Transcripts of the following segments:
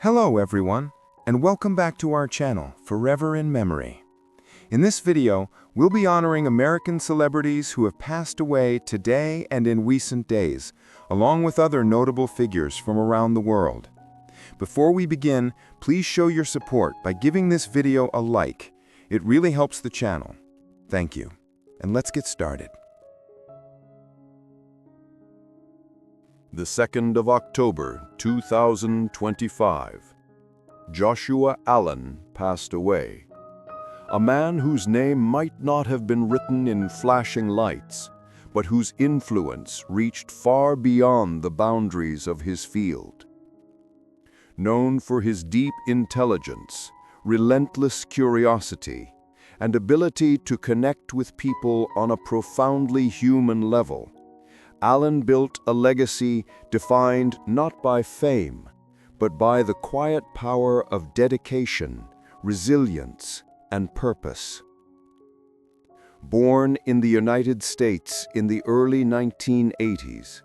Hello everyone, and welcome back to our channel, Forever in Memory. In this video, we'll be honoring American celebrities who have passed away today and in recent days, along with other notable figures from around the world. Before we begin, please show your support by giving this video a like. It really helps the channel. Thank you. And let's get started. The 2nd of October, 2025. Joshua Allen passed away. A man whose name might not have been written in flashing lights, but whose influence reached far beyond the boundaries of his field. Known for his deep intelligence, relentless curiosity, and ability to connect with people on a profoundly human level, Allen built a legacy defined not by fame, but by the quiet power of dedication, resilience, and purpose. Born in the United States in the early 1980s,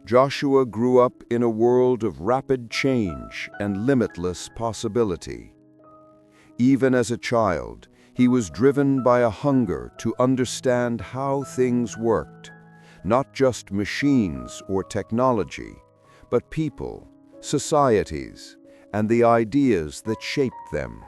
Joshua grew up in a world of rapid change and limitless possibility. Even as a child, he was driven by a hunger to understand how things worked. Not just machines or technology, but people, societies, and the ideas that shaped them.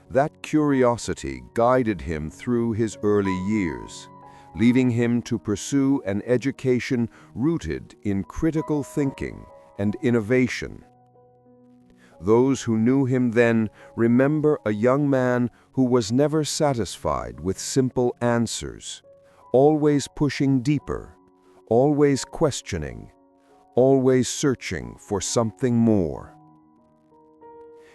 That curiosity guided him through his early years, leading him to pursue an education rooted in critical thinking and innovation. Those who knew him then remember a young man who was never satisfied with simple answers, always pushing deeper, always questioning, always searching for something more.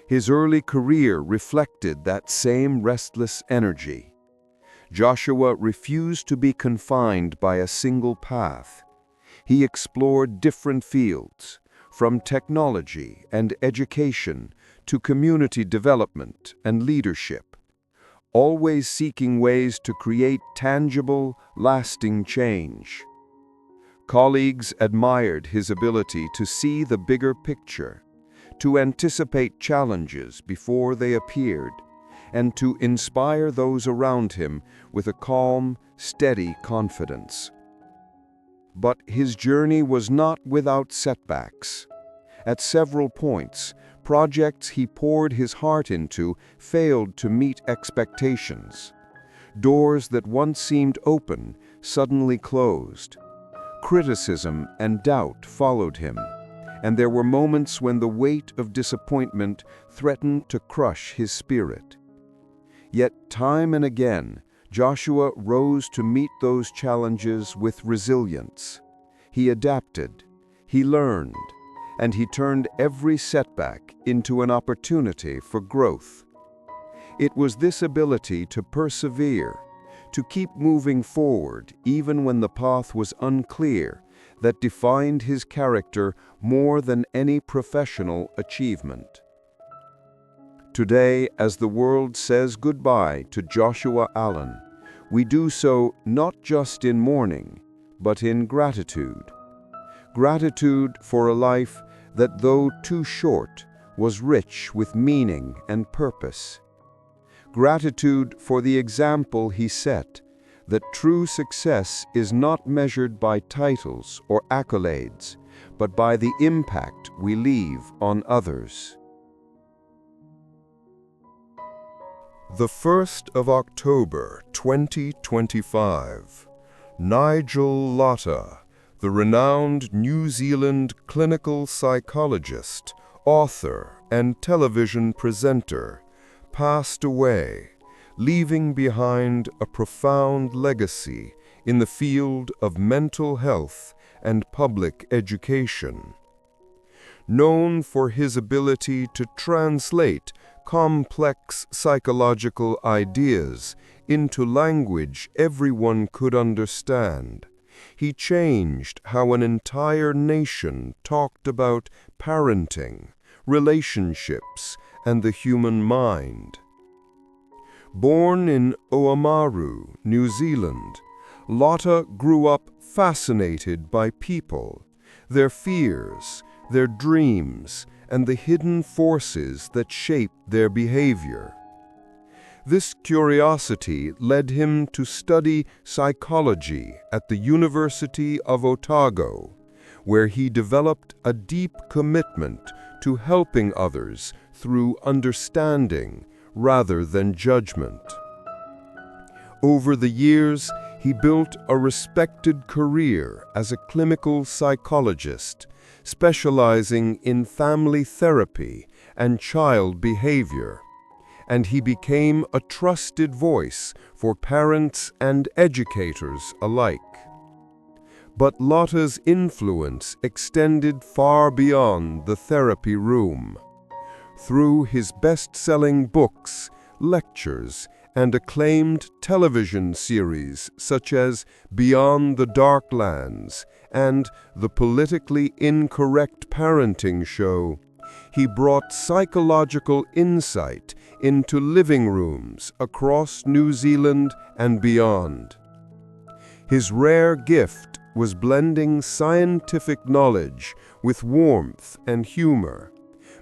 His early career reflected that same restless energy. Joshua refused to be confined by a single path. He explored different fields, from technology and education to community development and leadership, always seeking ways to create tangible, lasting change. Colleagues admired his ability to see the bigger picture, to anticipate challenges before they appeared, and to inspire those around him with a calm, steady confidence. But his journey was not without setbacks. At several points, projects he poured his heart into failed to meet expectations. Doors that once seemed open suddenly closed. Criticism and doubt followed him, and there were moments when the weight of disappointment threatened to crush his spirit. Yet time and again, Joshua rose to meet those challenges with resilience. He adapted, he learned, and he turned every setback into an opportunity for growth. It was this ability to persevere, to keep moving forward even when the path was unclear, that defined his character more than any professional achievement. Today, as the world says goodbye to Joshua Allen, we do so not just in mourning, but in gratitude. Gratitude for a life that, though too short, was rich with meaning and purpose. Gratitude for the example he set, that true success is not measured by titles or accolades, but by the impact we leave on others. The 1st of October, 2025. Nigel Latta, the renowned New Zealand clinical psychologist, author, and television presenter, passed away, leaving behind a profound legacy in the field of mental health and public education. Known for his ability to translate complex psychological ideas into language everyone could understand, he changed how an entire nation talked about parenting, relationships, and the human mind. Born in Oamaru, New Zealand, Latta grew up fascinated by people, their fears, their dreams, and the hidden forces that shape their behavior. This curiosity led him to study psychology at the University of Otago, where he developed a deep commitment to helping others through understanding rather than judgment. Over the years, he built a respected career as a clinical psychologist, specializing in family therapy and child behavior, and he became a trusted voice for parents and educators alike. But Lotta's influence extended far beyond the therapy room. Through his best-selling books, lectures, and acclaimed television series such as Beyond the Darklands and the politically incorrect parenting show, he brought psychological insight into living rooms across New Zealand and beyond. His rare gift was blending scientific knowledge with warmth and humor,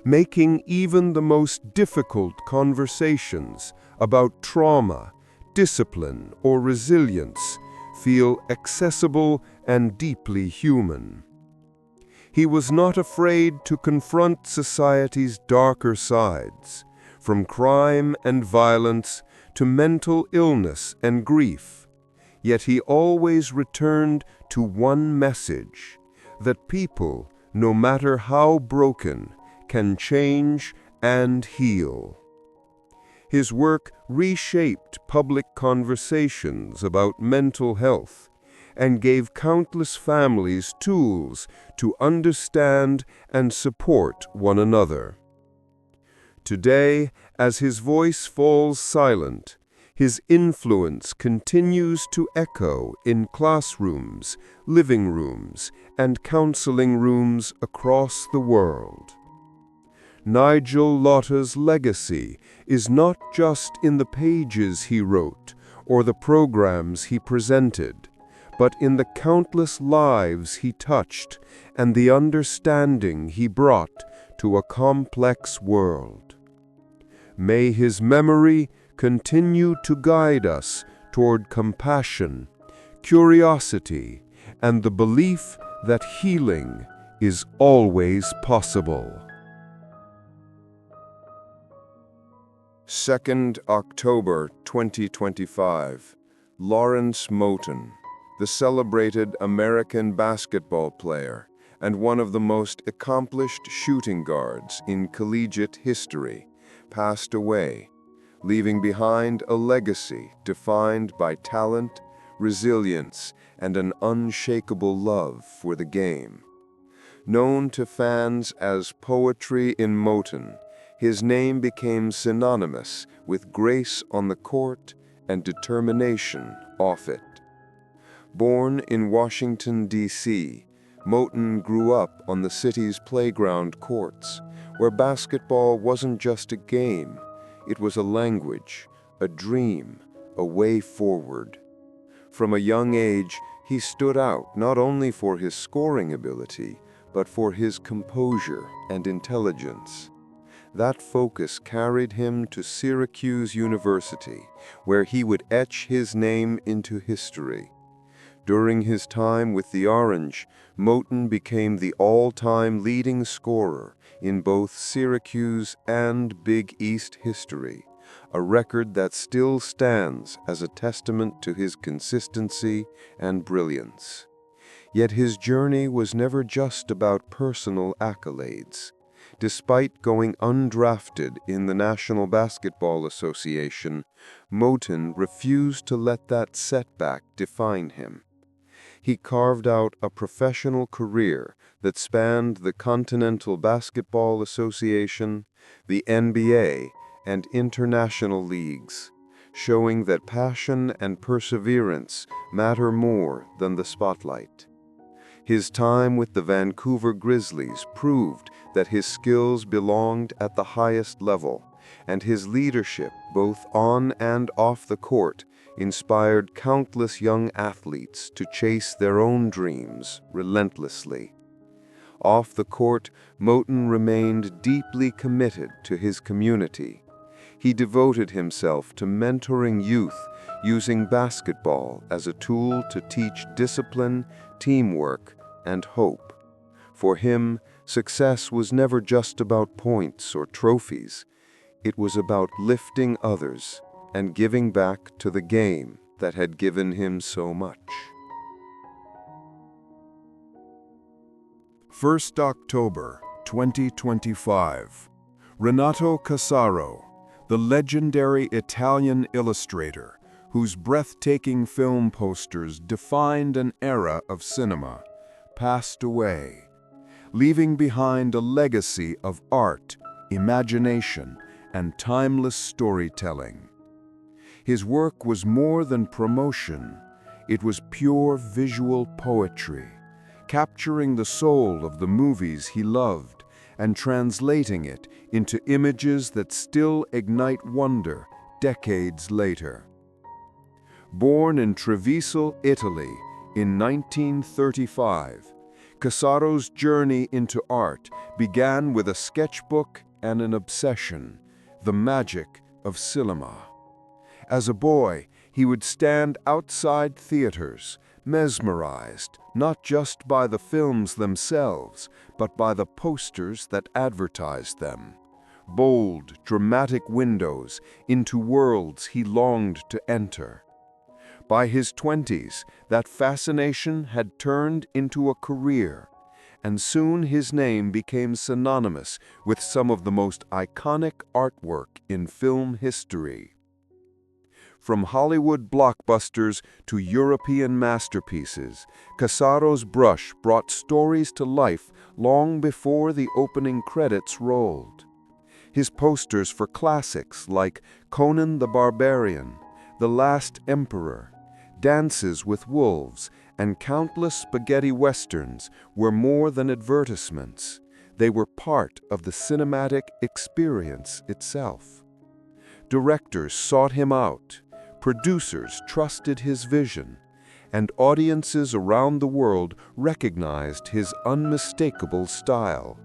making even the most difficult conversations about trauma, discipline, or resilience feel accessible and deeply human. He was not afraid to confront society's darker sides, from crime and violence to mental illness and grief. Yet he always returned to one message, that people, no matter how broken, can change and heal. His work reshaped public conversations about mental health and gave countless families tools to understand and support one another. Today, as his voice falls silent, his influence continues to echo in classrooms, living rooms, and counseling rooms across the world. Nigel Lotta's legacy is not just in the pages he wrote or the programs he presented, but in the countless lives he touched and the understanding he brought to a complex world. May his memory continue to guide us toward compassion, curiosity, and the belief that healing is always possible. 2nd October 2025. Lawrence Moten, the celebrated American basketball player and one of the most accomplished shooting guards in collegiate history, passed away, leaving behind a legacy defined by talent, resilience, and an unshakable love for the game. Known to fans as Poetry in Moten, his name became synonymous with grace on the court and determination off it. Born in Washington, D.C., Moten grew up on the city's playground courts, where basketball wasn't just a game, it was a language, a dream, a way forward. From a young age, he stood out not only for his scoring ability, but for his composure and intelligence. That focus carried him to Syracuse University, where he would etch his name into history. During his time with the Orange, Moten became the all-time leading scorer in both Syracuse and Big East history, a record that still stands as a testament to his consistency and brilliance. Yet his journey was never just about personal accolades. Despite going undrafted in the National Basketball Association, Moten refused to let that setback define him. He carved out a professional career that spanned the Continental Basketball Association, the NBA, and international leagues, showing that passion and perseverance matter more than the spotlight. His time with the Vancouver Grizzlies proved that his skills belonged at the highest level, and his leadership, both on and off the court, inspired countless young athletes to chase their own dreams relentlessly. Off the court, Moten remained deeply committed to his community. He devoted himself to mentoring youth, using basketball as a tool to teach discipline, teamwork, and hope. For him, success was never just about points or trophies. It was about lifting others and giving back to the game that had given him so much. 1st October 2025. Renato Casaro, the legendary Italian illustrator whose breathtaking film posters defined an era of cinema, passed away, leaving behind a legacy of art, imagination, and timeless storytelling. His work was more than promotion. It was pure visual poetry, capturing the soul of the movies he loved and translating it into images that still ignite wonder decades later. Born in Treviso, Italy, in 1935, Casaro's journey into art began with a sketchbook and an obsession: the magic of cinema. As a boy, he would stand outside theaters, mesmerized not just by the films themselves, but by the posters that advertised them. Bold, dramatic windows into worlds he longed to enter. By his 20s, that fascination had turned into a career, and soon his name became synonymous with some of the most iconic artwork in film history. From Hollywood blockbusters to European masterpieces, Casaro's brush brought stories to life long before the opening credits rolled. His posters for classics like Conan the Barbarian, The Last Emperor, Dances with Wolves, and countless spaghetti westerns were more than advertisements. They were part of the cinematic experience itself. Directors sought him out, producers trusted his vision, and audiences around the world recognized his unmistakable style: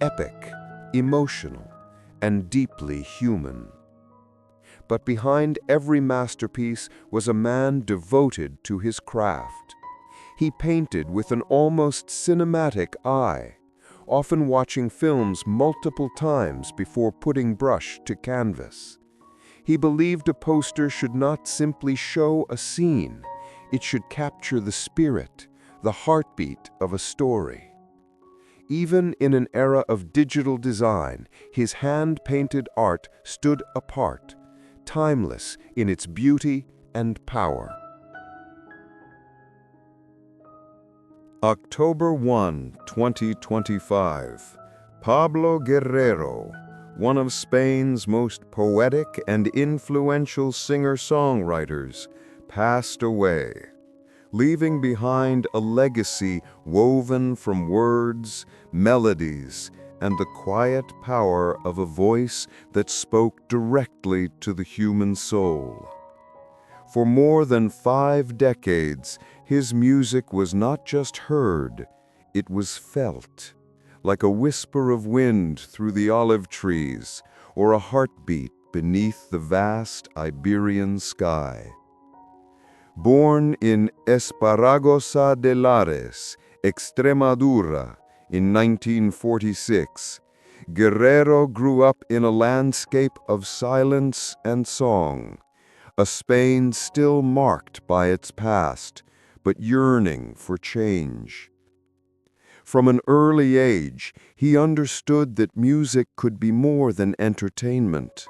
epic, emotional, and deeply human. But behind every masterpiece was a man devoted to his craft. He painted with an almost cinematic eye, often watching films multiple times before putting brush to canvas. He believed a poster should not simply show a scene, it should capture the spirit, the heartbeat of a story. Even in an era of digital design, his hand-painted art stood apart, timeless in its beauty and power. October 1, 2025. Pablo Guerrero, one of Spain's most poetic and influential singer-songwriters, passed away, leaving behind a legacy woven from words, melodies, and the quiet power of a voice that spoke directly to the human soul. For more than 5 decades, his music was not just heard, it was felt, like a whisper of wind through the olive trees or a heartbeat beneath the vast Iberian sky. Born in Esparragosa de Lares, Extremadura, in 1946, Guerrero grew up in a landscape of silence and song, a Spain still marked by its past, but yearning for change. From an early age, he understood that music could be more than entertainment.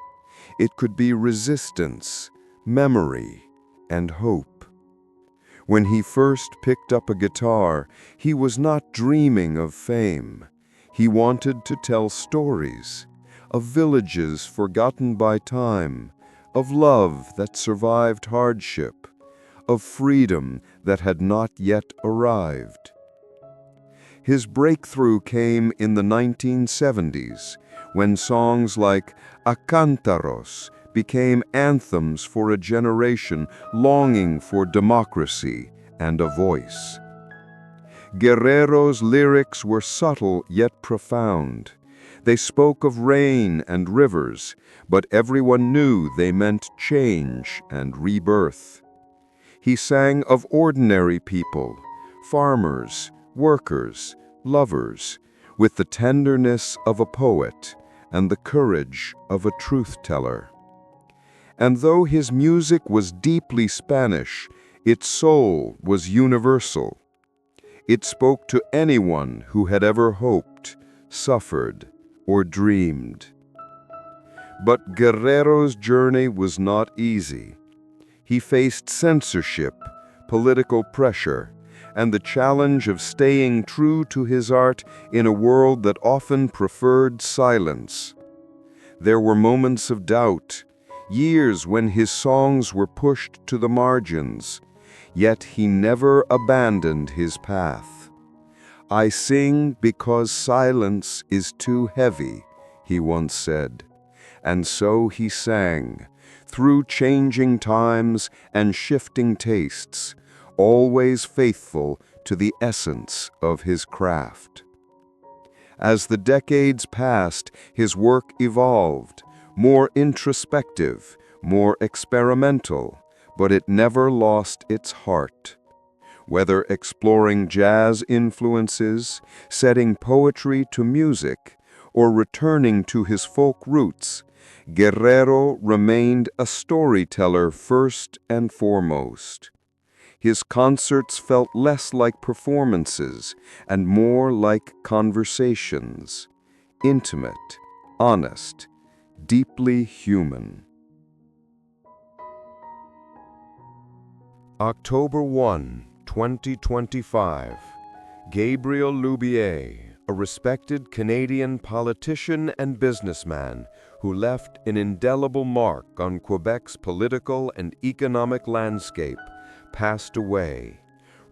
It could be resistance, memory, and hope. When he first picked up a guitar, he was not dreaming of fame. He wanted to tell stories, of villages forgotten by time, of love that survived hardship, of freedom that had not yet arrived. His breakthrough came in the 1970s, when songs like A Cántaros became anthems for a generation longing for democracy and a voice. Guerrero's lyrics were subtle yet profound. They spoke of rain and rivers, but everyone knew they meant change and rebirth. He sang of ordinary people, farmers, workers, lovers, with the tenderness of a poet and the courage of a truth-teller. And though his music was deeply Spanish, its soul was universal. It spoke to anyone who had ever hoped, suffered, or dreamed. But Guerrero's journey was not easy. He faced censorship, political pressure, and the challenge of staying true to his art in a world that often preferred silence. There were moments of doubt, years when his songs were pushed to the margins, yet he never abandoned his path. "I sing because silence is too heavy," he once said. And so he sang, through changing times and shifting tastes, always faithful to the essence of his craft. As the decades passed, his work evolved, more introspective, more experimental, but it never lost its heart. Whether exploring jazz influences, setting poetry to music, or returning to his folk roots, Guerrero remained a storyteller first and foremost. His concerts felt less like performances and more like conversations, intimate, honest, deeply human. October 1, 2025. Gabriel Loubiet, a respected Canadian politician and businessman who left an indelible mark on Quebec's political and economic landscape, passed away,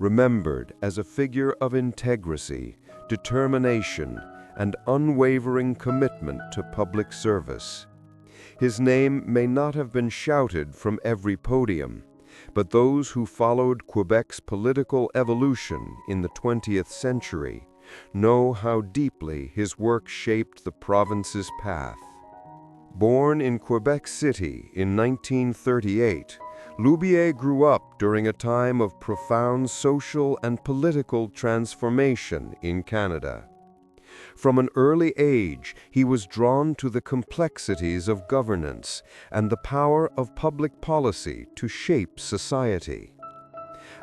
remembered as a figure of integrity, determination, and unwavering commitment to public service. His name may not have been shouted from every podium, but those who followed Quebec's political evolution in the 20th century know how deeply his work shaped the province's path. Born in Quebec City in 1938, Loubiet grew up during a time of profound social and political transformation in Canada. From an early age, he was drawn to the complexities of governance and the power of public policy to shape society.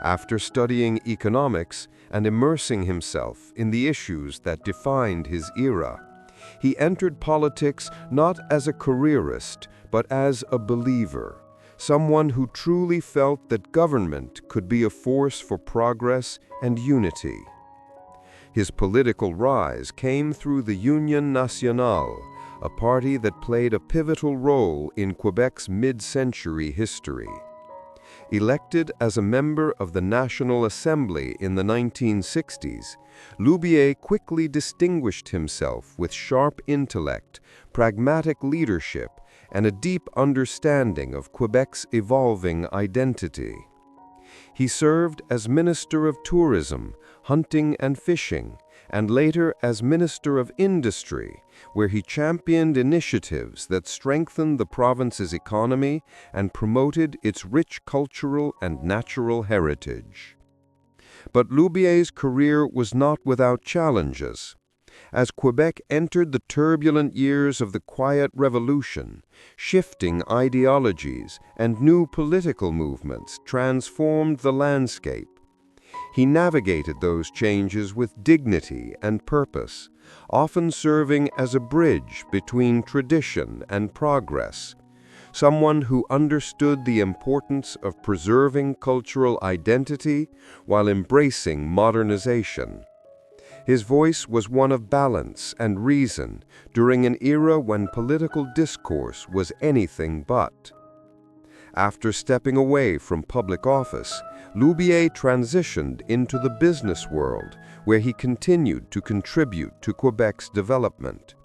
After studying economics and immersing himself in the issues that defined his era, he entered politics not as a careerist, but as a believer, someone who truly felt that government could be a force for progress and unity. His political rise came through the Union Nationale, a party that played a pivotal role in Quebec's mid-century history. Elected as a member of the National Assembly in the 1960s, Loubiet quickly distinguished himself with sharp intellect, pragmatic leadership, and a deep understanding of Quebec's evolving identity. He served as Minister of Tourism, Hunting and Fishing, and later as Minister of Industry, where he championed initiatives that strengthened the province's economy and promoted its rich cultural and natural heritage. But Loubiet's career was not without challenges. As Quebec entered the turbulent years of the Quiet Revolution, shifting ideologies and new political movements transformed the landscape. He navigated those changes with dignity and purpose, often serving as a bridge between tradition and progress, someone who understood the importance of preserving cultural identity while embracing modernization. His voice was one of balance and reason during an era when political discourse was anything but. After stepping away from public office, Loubiet transitioned into the business world, where he continued to contribute to Quebec's development.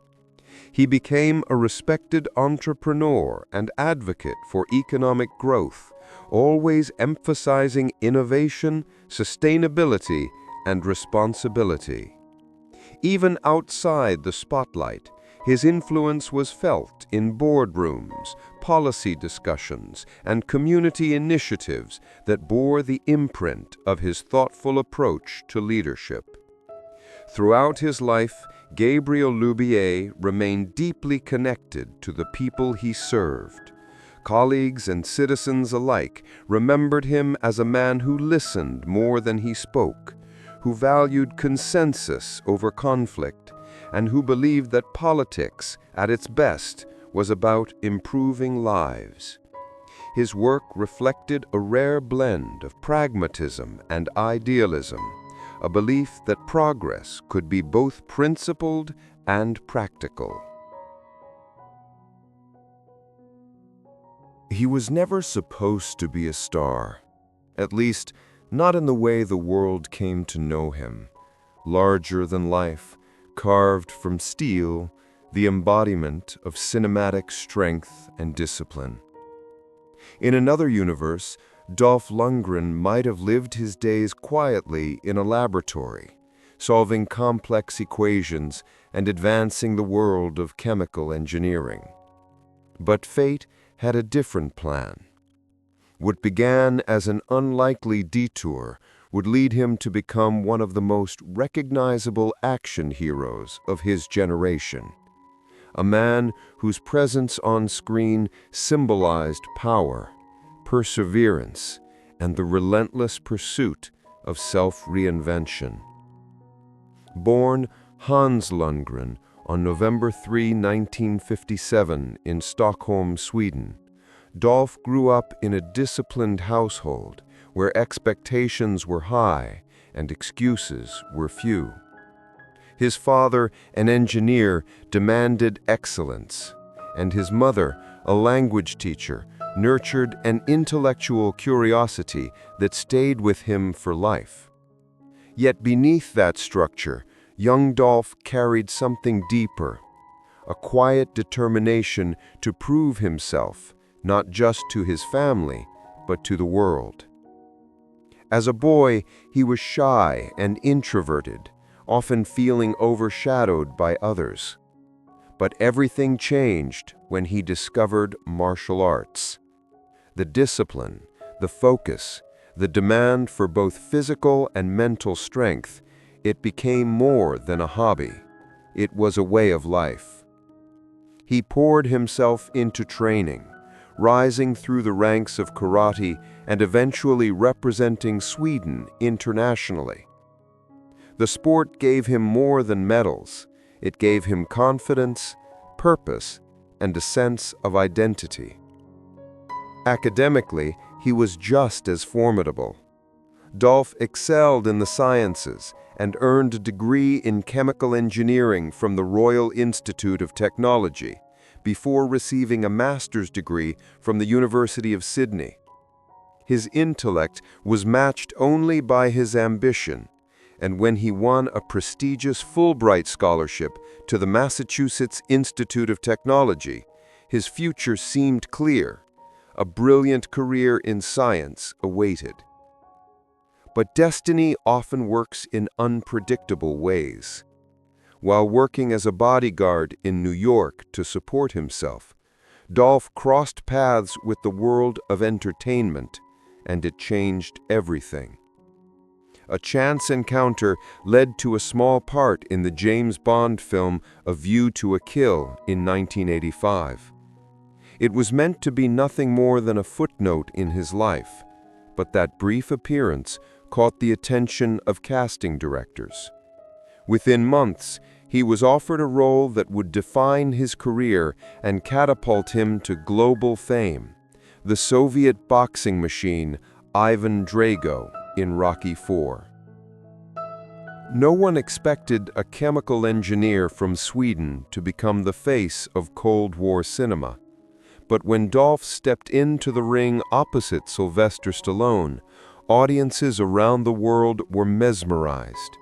He became a respected entrepreneur and advocate for economic growth, always emphasizing innovation, sustainability, and responsibility. Even outside the spotlight, his influence was felt in boardrooms, policy discussions, and community initiatives that bore the imprint of his thoughtful approach to leadership. Throughout his life, Gabriel Lubier remained deeply connected to the people he served. Colleagues and citizens alike remembered him as a man who listened more than he spoke, who valued consensus over conflict, and who believed that politics, at its best, was about improving lives. His work reflected a rare blend of pragmatism and idealism, a belief that progress could be both principled and practical. He was never supposed to be a star, at least not in the way the world came to know him. Larger than life, carved from steel, the embodiment of cinematic strength and discipline. In another universe, Dolph Lundgren might have lived his days quietly in a laboratory, solving complex equations and advancing the world of chemical engineering. But fate had a different plan. What began as an unlikely detour would lead him to become one of the most recognizable action heroes of his generation. A man whose presence on screen symbolized power, perseverance, and the relentless pursuit of self-reinvention. Born Hans Lundgren on November 3, 1957 in Stockholm, Sweden, Dolph grew up in a disciplined household where expectations were high and excuses were few. His father, an engineer, demanded excellence, and his mother, a language teacher, nurtured an intellectual curiosity that stayed with him for life. Yet beneath that structure, young Dolph carried something deeper, a quiet determination to prove himself, not just to his family, but to the world. As a boy, he was shy and introverted, often feeling overshadowed by others. But everything changed when he discovered martial arts. The discipline, the focus, the demand for both physical and mental strength, it became more than a hobby. It was a way of life. He poured himself into training, rising through the ranks of karate and eventually representing Sweden internationally. The sport gave him more than medals. It gave him confidence, purpose, and a sense of identity. Academically, he was just as formidable. Dolph excelled in the sciences and earned a degree in chemical engineering from the Royal Institute of Technology, before receiving a master's degree from the University of Sydney. His intellect was matched only by his ambition, and when he won a prestigious Fulbright scholarship to the Massachusetts Institute of Technology, his future seemed clear. A brilliant career in science awaited. But destiny often works in unpredictable ways. While working as a bodyguard in New York to support himself, Dolph crossed paths with the world of entertainment, and it changed everything. A chance encounter led to a small part in the James Bond film A View to a Kill in 1985. It was meant to be nothing more than a footnote in his life, but that brief appearance caught the attention of casting directors. Within months, he was offered a role that would define his career and catapult him to global fame: the Soviet boxing machine Ivan Drago in Rocky IV. No one expected a chemical engineer from Sweden to become the face of Cold War cinema. But when Dolph stepped into the ring opposite Sylvester Stallone, audiences around the world were mesmerized.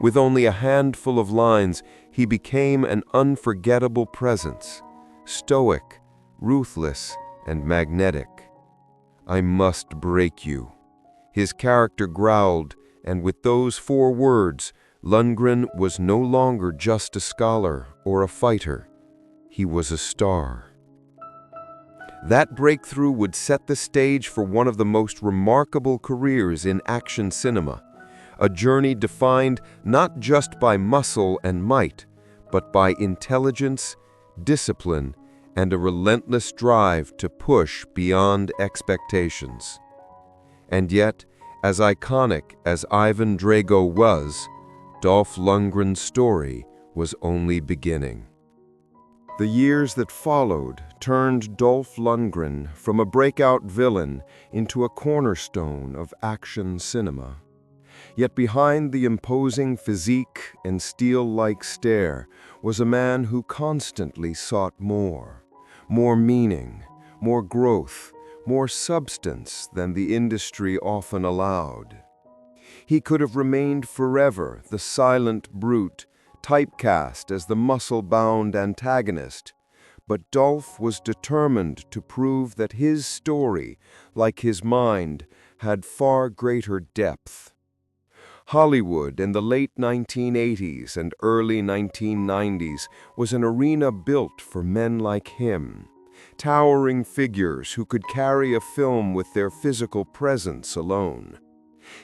With only a handful of lines, he became an unforgettable presence, stoic, ruthless, and magnetic. "I must break you," his character growled, And with those 4 words, Lundgren was no longer just a scholar or a fighter. He was a star. That breakthrough would set the stage for one of the most remarkable careers in action cinema, a journey defined not just by muscle and might, but by intelligence, discipline, and a relentless drive to push beyond expectations. And yet, as iconic as Ivan Drago was, Dolph Lundgren's story was only beginning. The years that followed turned Dolph Lundgren from a breakout villain into a cornerstone of action cinema. Yet behind the imposing physique and steel-like stare was a man who constantly sought more meaning, more growth, more substance than the industry often allowed. He could have remained forever the silent brute, typecast as the muscle-bound antagonist, but Dolph was determined to prove that his story, like his mind, had far greater depth. Hollywood in the late 1980s and early 1990s was an arena built for men like him, towering figures who could carry a film with their physical presence alone.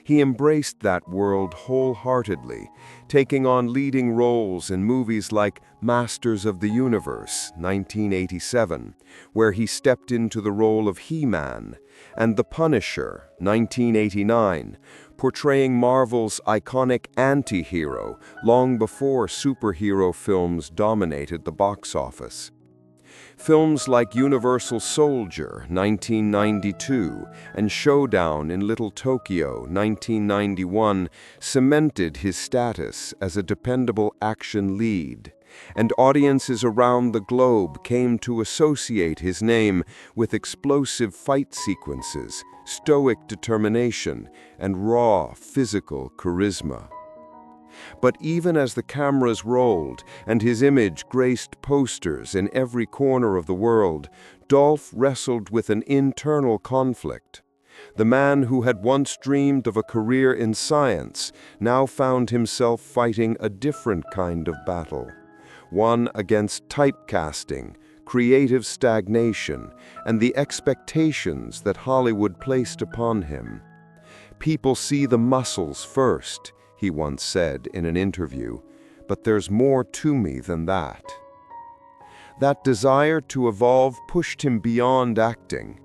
He embraced that world wholeheartedly, taking on leading roles in movies like Masters of the Universe, 1987, where he stepped into the role of He-Man, and The Punisher, 1989, portraying Marvel's iconic anti-hero long before superhero films dominated the box office. Films like Universal Soldier, 1992, and Showdown in Little Tokyo, 1991, cemented his status as a dependable action lead, and audiences around the globe came to associate his name with explosive fight sequences, stoic determination, and raw physical charisma. But even as the cameras rolled and his image graced posters in every corner of the world, Dolph wrestled with an internal conflict. The man who had once dreamed of a career in science now found himself fighting a different kind of battle, one against typecasting, creative stagnation, and the expectations that Hollywood placed upon him. "People see the muscles first," he once said in an interview, "but there's more to me than that." That desire to evolve pushed him beyond acting.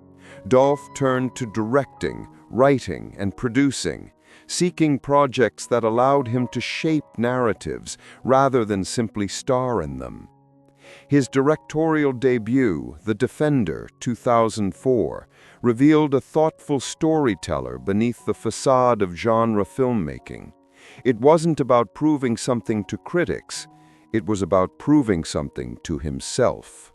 Dolph turned to directing, writing, and producing, seeking projects that allowed him to shape narratives rather than simply star in them. His directorial debut, The Defender, 2004, revealed a thoughtful storyteller beneath the facade of genre filmmaking. It wasn't about proving something to critics, it was about proving something to himself.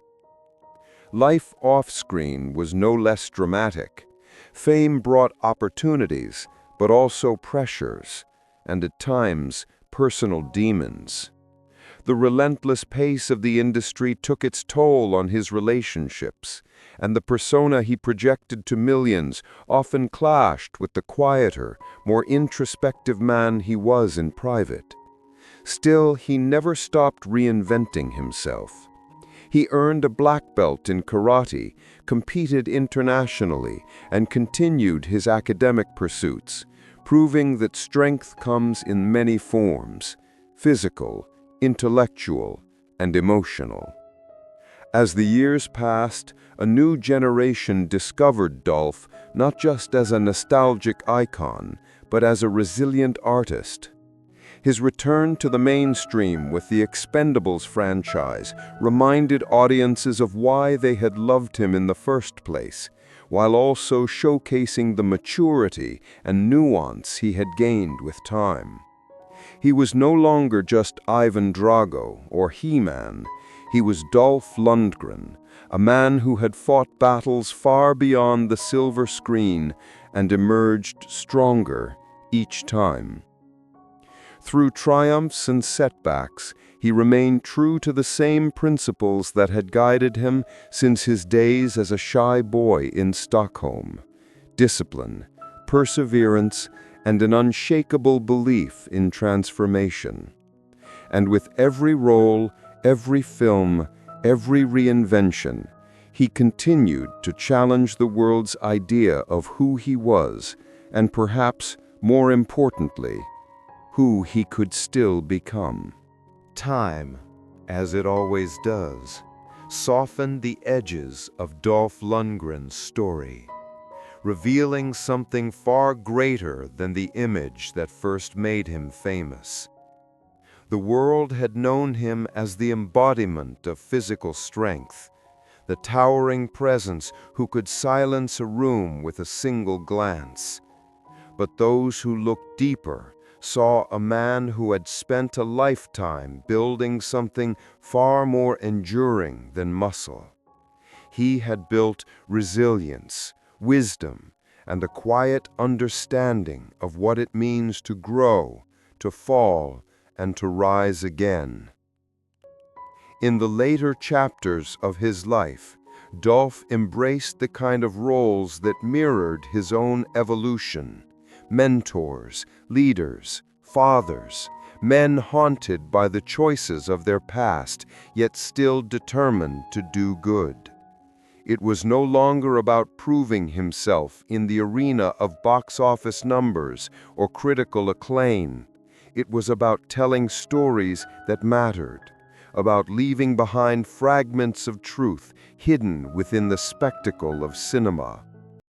Life off-screen was no less dramatic. Fame brought opportunities, but also pressures, and at times, personal demons. The relentless pace of the industry took its toll on his relationships, and the persona he projected to millions often clashed with the quieter, more introspective man he was in private. Still, he never stopped reinventing himself. He earned a black belt in karate, competed internationally, and continued his academic pursuits, proving that strength comes in many forms: physical, intellectual, and emotional. As the years passed, a new generation discovered Dolph not just as a nostalgic icon, but as a resilient artist. His return to the mainstream with the Expendables franchise reminded audiences of why they had loved him in the first place, while also showcasing the maturity and nuance he had gained with time. He was no longer just Ivan Drago or He-Man. He was Dolph Lundgren, a man who had fought battles far beyond the silver screen and emerged stronger each time. Through triumphs and setbacks, he remained true to the same principles that had guided him since his days as a shy boy in Stockholm: discipline, perseverance, and an unshakable belief in transformation. And with every role, every film, every reinvention, he continued to challenge the world's idea of who he was, and perhaps, more importantly, who he could still become. Time, as it always does, softened the edges of Dolph Lundgren's story, revealing something far greater than the image that first made him famous. The world had known him as the embodiment of physical strength, the towering presence who could silence a room with a single glance. But those who looked deeper saw a man who had spent a lifetime building something far more enduring than muscle. He had built resilience, wisdom, and a quiet understanding of what it means to grow, to fall, and to rise again. In the later chapters of his life, Dolph embraced the kind of roles that mirrored his own evolution: mentors, leaders, fathers, men haunted by the choices of their past, yet still determined to do good. It was no longer about proving himself in the arena of box office numbers or critical acclaim. It was about telling stories that mattered, about leaving behind fragments of truth hidden within the spectacle of cinema.